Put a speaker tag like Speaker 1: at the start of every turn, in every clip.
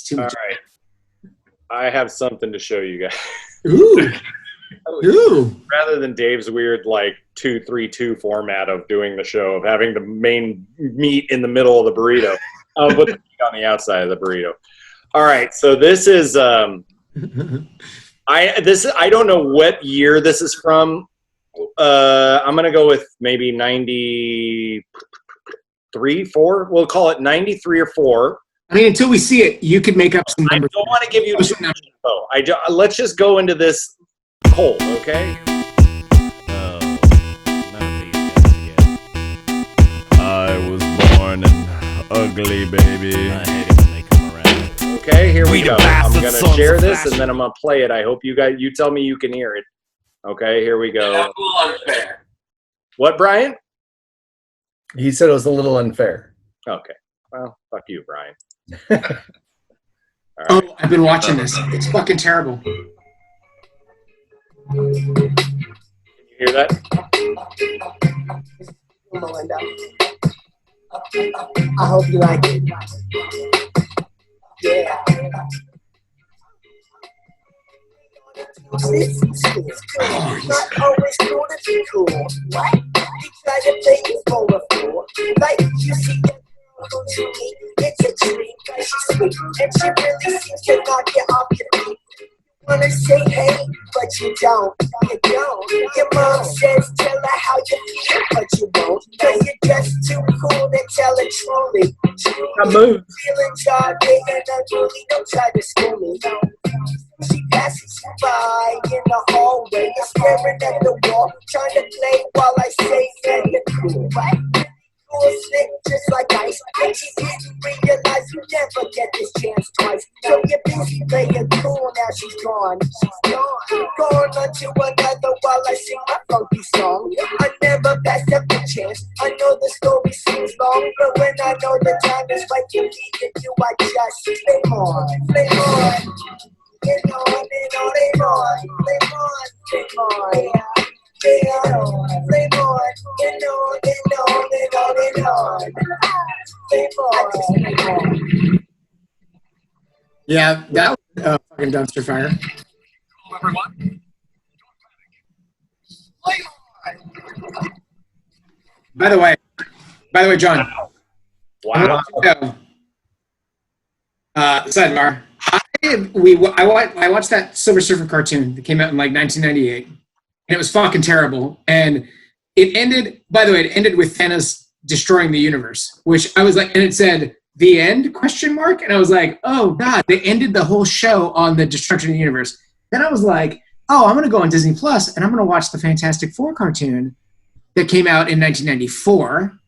Speaker 1: It's too much.
Speaker 2: All right. I have something to show you guys.
Speaker 1: Ooh. Ooh.
Speaker 2: Rather than Dave's weird 2-3-2 format of doing the show, of having the main meat in the middle of the burrito, I'll put the meat on the outside of the burrito. All right, so this is I don't know what year this is from. I'm gonna go with maybe 93, 4. We'll call it 93 or 4.
Speaker 1: I mean, until we see it, you could make up some
Speaker 2: I
Speaker 1: numbers.
Speaker 2: don't want to give you too much info. Let's just go into this cold, okay?
Speaker 3: Oh, none of these guys again. I was born an ugly baby. I hate it when they come around.
Speaker 2: Okay, here we go. I'm
Speaker 3: bastard
Speaker 2: gonna
Speaker 3: sons
Speaker 2: share
Speaker 3: of
Speaker 2: this
Speaker 3: fashion.
Speaker 2: and then I'm gonna play it. I hope you tell me you can hear it. Okay, here we go.
Speaker 4: That's a little unfair.
Speaker 2: What, Brian?
Speaker 5: He said it was a little unfair.
Speaker 2: Okay. Well, fuck you, Brian.
Speaker 1: Oh, I've been watching this. It's fucking terrible.
Speaker 2: Can you hear that?
Speaker 6: Melinda. I hope you like it. Yeah. Not always cool to be cool. What? You try to play it for a fool. Like you see that girl to me, it's a treat. Cause she's sweet and she really seems to knock you off your feet. Wanna say hey, but you don't. You don't. Your mom says tell her how you feel, but you won't. Cause you're just too cool to tell it truly. Feeling jarred and unruly, don't try to school me. She passes you by in the hallway. You're staring at the wall, trying to play while I say yeah, you're cool, right? Cool, slick, just like ice. And she didn't realize you never get this chance twice. So you're busy playing cool, now she's gone. She's gone. Gone on to another while I sing my funky song. I never pass up the chance. I know the story seems long, but when I know the time is right to be with you, I just flame on, flame on. Flame on, flame on, flame on, flame on, flame on, flame on, flame on, flame on, flame on.
Speaker 1: Yeah, that was a fucking dumpster fire.
Speaker 4: Everyone. Flame
Speaker 1: By the way, John.
Speaker 2: Wow.
Speaker 1: I want you to know, sidebar. I watched that Silver Surfer cartoon that came out in 1998, and it was fucking terrible. And it ended, by the way, it ended with Thanos destroying the universe, which I was like, and it said "the end?" ? And I was like, oh god, they ended the whole show on the destruction of the universe. Then I was like, oh, I'm gonna go on Disney Plus and I'm gonna watch the Fantastic Four cartoon that came out in 1994.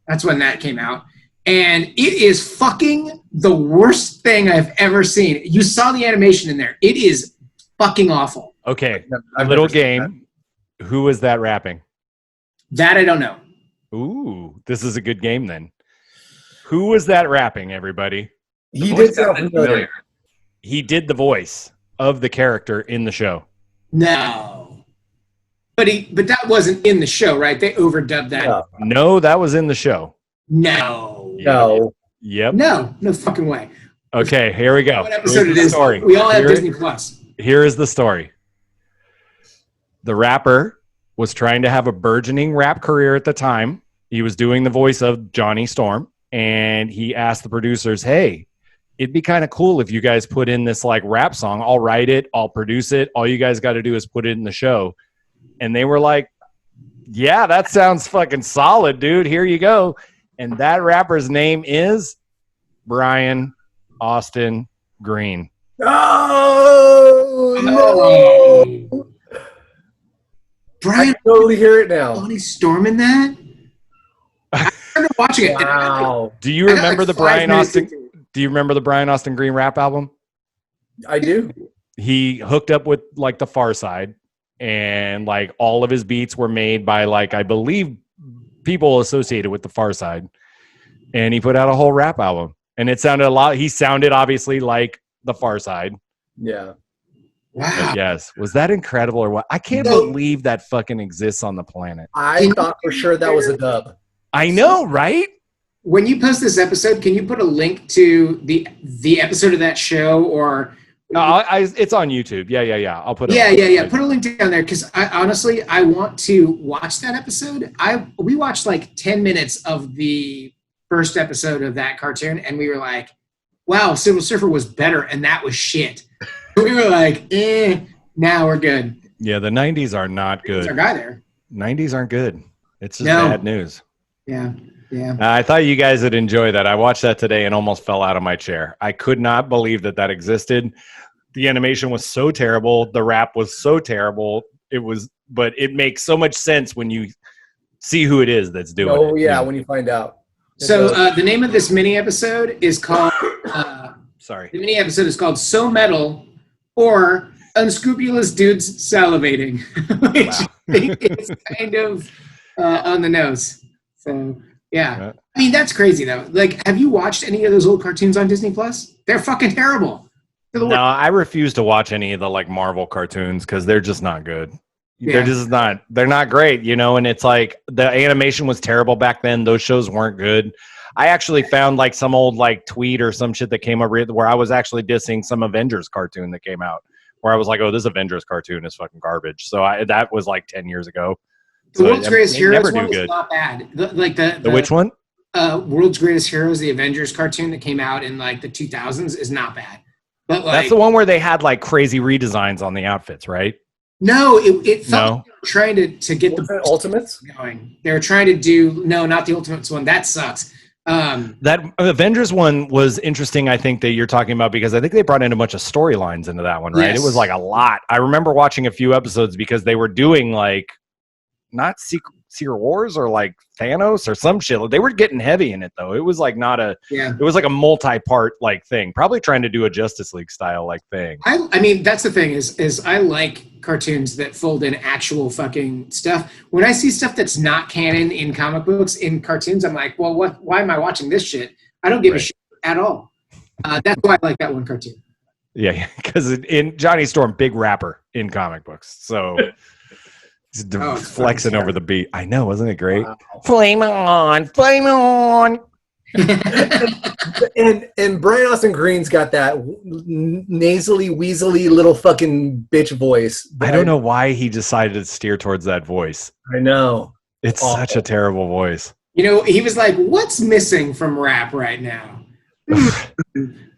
Speaker 1: That's when that came out. And it is fucking the worst thing I've ever seen. You saw the animation in there. It is fucking awful.
Speaker 3: Okay,
Speaker 5: I've
Speaker 3: little
Speaker 5: never seen
Speaker 3: game. Who was that rapping?
Speaker 1: That I don't know.
Speaker 3: Ooh, this is a good game then. Who was that rapping, everybody?
Speaker 5: He did sound familiar.
Speaker 3: He did the voice of the character in the show.
Speaker 1: No. But that wasn't in the show, right? They overdubbed that.
Speaker 5: Yeah.
Speaker 3: No, that was in the show.
Speaker 1: No.
Speaker 5: No.
Speaker 3: Yep.
Speaker 1: No fucking way.
Speaker 3: Okay, here we go.
Speaker 1: What episode
Speaker 3: Here's
Speaker 1: it
Speaker 3: the
Speaker 1: is?
Speaker 3: story.
Speaker 1: We all have Disney Plus.
Speaker 3: Here is the story. The rapper was trying to have a burgeoning rap career at the time. He was doing the voice of Johnny Storm, and he asked the producers, hey, it'd be kind of cool if you guys put in this rap song. I'll write it. I'll produce it. All you guys got to do is put it in the show. And they were like, yeah, that sounds fucking solid, dude. Here you go. And that rapper's name is Brian Austin Green.
Speaker 5: Oh, no.
Speaker 1: Brian,
Speaker 5: I can totally hear it now.
Speaker 1: Johnny Storm in that? I remember watching it.
Speaker 5: Wow.
Speaker 3: Do you
Speaker 1: I got
Speaker 3: remember the
Speaker 1: 5
Speaker 3: Brian
Speaker 1: minutes
Speaker 3: Austin?
Speaker 1: into it.
Speaker 3: Do you remember the Brian Austin Green rap album?
Speaker 5: I do.
Speaker 3: He hooked up with the Far Side, and all of his beats were made by I believe people associated with the Far Side, and he put out a whole rap album, and it sounded he sounded obviously like the Far Side.
Speaker 5: Yeah.
Speaker 1: Wow.
Speaker 3: But yes, was that incredible or what? I can't
Speaker 1: No.
Speaker 3: believe that fucking exists on the planet.
Speaker 5: I thought for sure that was a dub.
Speaker 3: I know, right?
Speaker 1: when you post this episode, can you put a link to the episode of that show or?
Speaker 3: No, it's on YouTube. Yeah. I'll put it.
Speaker 1: Yeah. Put a link down there because I want to watch that episode. We watched like 10 minutes of the first episode of that cartoon, and we were like, "Wow, Silver Surfer was better, and that was shit." We were like, now we're good.
Speaker 3: Yeah, the 90s are not good.
Speaker 1: There's our guy there.
Speaker 3: 90s aren't good. It's just bad news.
Speaker 1: Yeah.
Speaker 3: I thought you guys would enjoy that. I watched that today and almost fell out of my chair. I could not believe that existed. The animation was so terrible. The rap was so terrible. But it makes so much sense when you see who it is that's doing it.
Speaker 5: Oh, yeah, when you find out.
Speaker 1: So the name of this mini episode is called...
Speaker 3: Sorry.
Speaker 1: The mini episode is called So Metal or Unscrupulous Dudes Salivating, which I think is kind of on the nose. So, yeah. I mean, that's crazy, though. Like, have you watched any of those old cartoons on Disney Plus? They're fucking terrible.
Speaker 3: No, I refuse to watch any of the like Marvel cartoons because they're just not good.
Speaker 1: Yeah.
Speaker 3: They're not great, and it's like the animation was terrible back then. Those shows weren't good. I actually found like some old like tweet or some shit that came up where I was actually dissing some Avengers cartoon that came out where I was like, oh, this Avengers cartoon is fucking garbage. So that was like 10 years ago.
Speaker 1: The World's Greatest Heroes one is not bad. The
Speaker 3: which one?
Speaker 1: World's Greatest Heroes, the Avengers cartoon that came out in like the 2000s is not bad. But like,
Speaker 3: that's the one where they had like crazy redesigns on the outfits, right?
Speaker 1: No, it felt like they were trying to get the
Speaker 5: Ultimates
Speaker 1: going. They were trying to do not the Ultimates one. That sucks.
Speaker 3: That Avengers one was interesting. I think that you're talking about because I think they brought in a bunch of storylines into that one, right?
Speaker 1: Yes.
Speaker 3: It was like a lot. I remember watching a few episodes because they were doing like not Secret Wars or like Thanos or some shit. They were getting heavy in it though. It was like it was like a multi-part like thing, probably trying to do a Justice League style like thing.
Speaker 1: I mean, that's the thing is I like cartoons that fold in actual fucking stuff. When I see stuff that's not canon in comic books, in cartoons, I'm like, well, why am I watching this shit? I don't give a shit at all. That's why I like that one cartoon.
Speaker 3: Yeah, because in Johnny Storm, big rapper in comic books. So he's flexing over the beat. I know, wasn't it great? Wow. Flame on, flame on.
Speaker 5: and Brian Austin Green's got that nasally, weaselly little fucking bitch voice.
Speaker 3: I don't know why he decided to steer towards that voice.
Speaker 5: I know.
Speaker 3: It's such a terrible voice.
Speaker 1: He was like, what's missing from rap right now?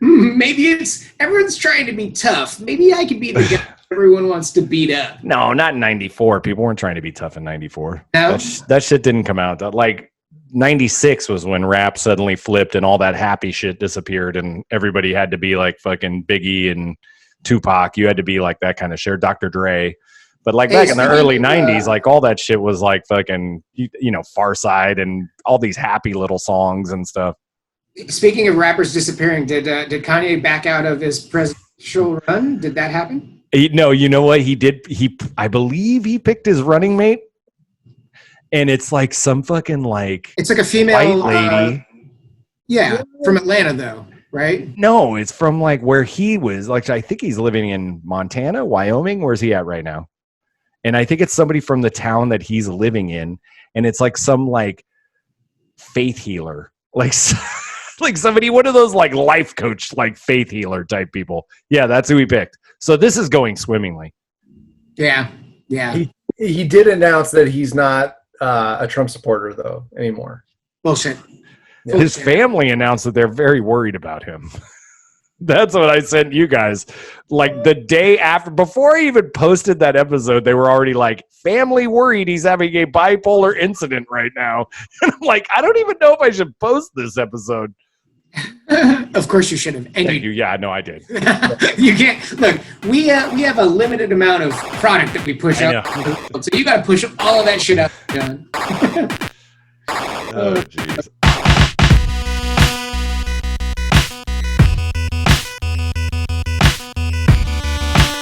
Speaker 1: Maybe it's everyone's trying to be tough. Maybe I could be the guy everyone wants to beat up.
Speaker 3: No, not in 94. People weren't trying to be tough in 94.
Speaker 1: No?
Speaker 3: That shit didn't come out. Like 96 was when rap suddenly flipped and all that happy shit disappeared and everybody had to be like fucking Biggie and Tupac. You had to be like that kind of shit. Dr. Dre. But like back in the early 90s, like all that shit was like fucking, Far Side and all these happy little songs and stuff.
Speaker 1: Speaking of rappers disappearing, did Kanye back out of his presidential run? Did that happen?
Speaker 3: No, you know what he did? I believe he picked his running mate. And it's like some fucking like
Speaker 1: it's like a female
Speaker 3: white lady.
Speaker 1: From Atlanta though, right?
Speaker 3: No, it's from like where he was. Like I think he's living in Montana, Wyoming. Where's he at right now? And I think it's somebody from the town that he's living in, and it's like some like faith healer, like like somebody, one of those like life coach, like faith healer type people. Yeah, that's who he picked. So this is going swimmingly.
Speaker 1: Yeah.
Speaker 5: He did announce that he's not a Trump supporter though anymore.
Speaker 1: Bullshit.
Speaker 3: His family announced that they're very worried about him. That's what I sent you guys. Like the day after, before I even posted that episode, they were already like, family worried he's having a bipolar incident right now. And I'm like, I don't even know if I should post this episode.
Speaker 1: Of course you should have. And
Speaker 3: Thank you. Yeah, no, I did.
Speaker 1: You can't look. We have a limited amount of product that we push out, so you got to push all of that shit out, John.
Speaker 3: Oh, jeez.